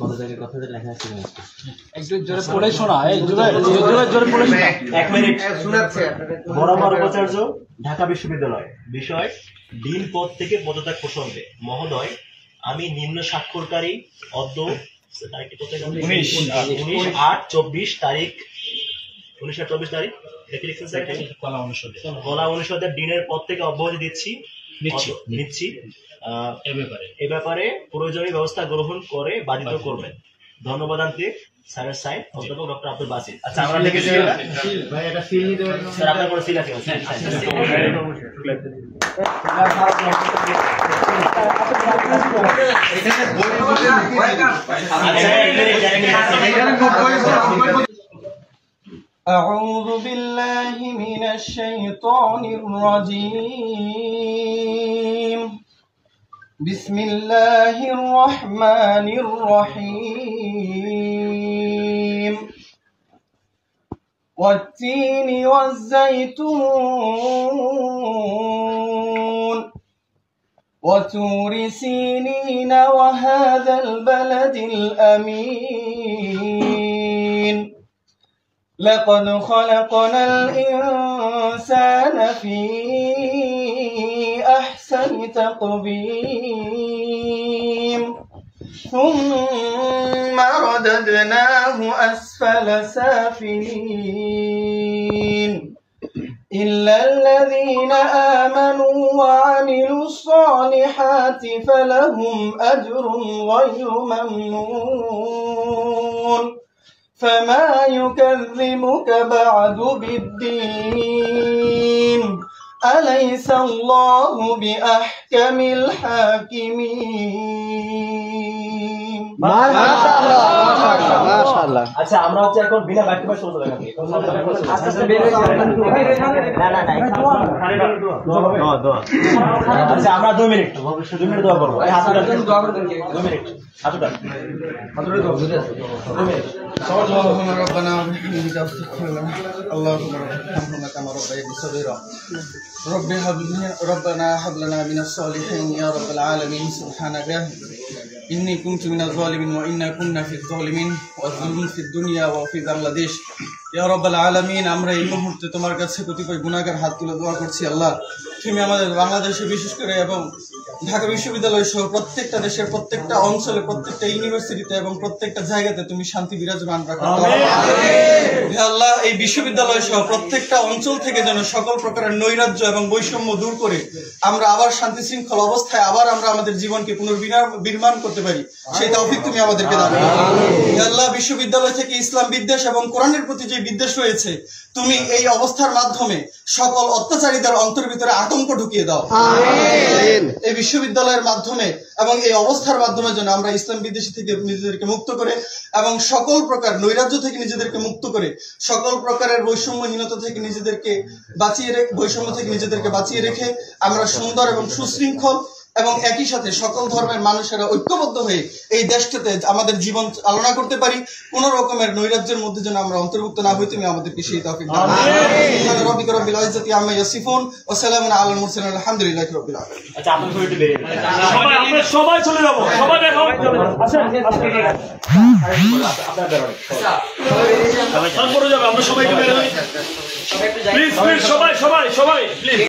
কত জায়গায় কথা লেখা আছে একটু জোরে পড়ে শোনা, এই জোরে পড়ে শোনা। 1 মিনিট শোনাচ্ছে। বরাবর উপাচার্য, ঢাকা বিশ্ববিদ্যালয়। বিষয় ডিন পদ থেকে পদত্যাগ প্রসঙ্গে। মহোদয়, আমি নিম্ন স্বাক্ষরকারী অদ্য তারিখ কত? 19/8/24 তারিখ 19/24 তারিখ কলা অনুষদের ডিনের পদ থেকে অব্যাহতি নিচ্ছি। এ ব্যাপারে প্রয়োজনীয় ব্যবস্থা গ্রহণ করে বাধিত করবেন। ধন্যবাদান্তে স্যারের সাইন অধ্যাপক ডক্টর আব্দুল বাসিত। আচ্ছা, আমরা লিখেছি ভাই, এটা সিল নিতে পারেন স্যার? আপনার কোনো সিল আছে? أعوذ بالله من الشيطان الرجيم. بسم الله الرحمن الرحيم. والتين والزيتون وطور سينين وهذا البلد الأمين. لقد خلقنا الإنسان في أحسن تقويم ثم رددناه أسفل سافلين إلا الذين آمنوا وعملوا الصالحات فلهم أجر غير ممنون. فما يكذبك بعد بالدين أليس الله بأحكم الحاكمين. মাশাআল্লাহ। আচ্ছা, আমরা হচ্ছে এখন বিনা বাক্যে শুরু করব। আচ্ছা, আমরা 2 মিনিট দোয়া করব। এই হাতটা দোয়া করে দেন। 2 মিনিট হাতটা দোয়া করে দেন। 2 মিনিট اللهم ربنا وبحمدك استغفر لنا اللهم ارحمنا كما ربيتنا صغيرا ربنا هب لنا من الصالحين يا رب العالمين. سبحانك إني كنت من الظالمين وإنا كنا في الظالمين والظلم في الدنيا وفي بangladesh. ইয়া রাব্বাল আলামিন, আমরা এই মুহূর্তে তোমার কাছে কতিপয় গুনাহগার হাত তুলে দোয়া করছি। আল্লাহ, তুমি আমাদের বাংলাদেশে বিশেষ করে এবং ঢাকা বিশ্ববিদ্যালয় সহ প্রত্যেকটা দেশের প্রত্যেকটা অঞ্চলে, প্রত্যেকটা ইউনিভার্সিটিতে এবং প্রত্যেকটা জায়গাতে তুমি শান্তি বিরাজমান রাখো। হে আল্লাহ, এই বিশ্ববিদ্যালয় সহ প্রত্যেকটা অঞ্চল থেকে যেন সকল প্রকারের নৈরাজ্য এবং বৈষম্য দূর করে আমরা আবার শান্তি শৃঙ্খলা অবস্থায় আবার আমরা আমাদের জীবনকে পুনর্নির্মাণ করতে পারি, সেই তৌফিক তুমি আমাদেরকে দাও। হে আল্লাহ, বিশ্ববিদ্যালয় থেকে ইসলাম বিদ্বেষ এবং কোরআনের প্রতি যে বিদ্বেষ রয়েছে, তুমি এই অবস্থার মাধ্যমে সকল অত্যাচারীদের অন্তর ভিতরে আতঙ্ক ঢুকিয়ে দাও। এই বিশ্ববিদ্যালয়ের মাধ্যমে এবং এই অবস্থার মাধ্যমে যেন আমরা ইসলাম বিদ্বেষী থেকে নিজেদেরকে মুক্ত করে এবং সকল প্রকার নৈরাজ্য থেকে নিজেদেরকে মুক্ত করে সকল প্রকারের বৈষম্যহীনতা থেকে নিজেদেরকে বাঁচিয়ে রেখে আমরা সুন্দর এবং সুশৃঙ্খল এবং একই সাথে সকল ধর্মের মানুষেরা ঐক্যবদ্ধ হয়ে এই দেশটাতে আমাদের জীবন চালনা করতে পারি। কোন রকমের নৈরাজ্যের মধ্যে যেন আমরা অন্তর্ভুক্ত না হই, তুমি আমাদেরকে সেই তৌফিক দাও। সুবহান রাব্বিকা রাব্বিল ইজ্জাতি আম্মা ইয়াসিফুন ওয়া সালামুন আলাল মুরসালিন আলহামদুলিল্লাহি রাব্বিল আলামিন। আচ্ছা, আপনারা একটু বেরিয়ে আমরা সবাই চলে যাব, সবাই দেখো আসেন আপনারা বেরোন। তারপরে যাবে, আমরা সবাইকে বের হই প্লিজ, সবাই প্লিজ।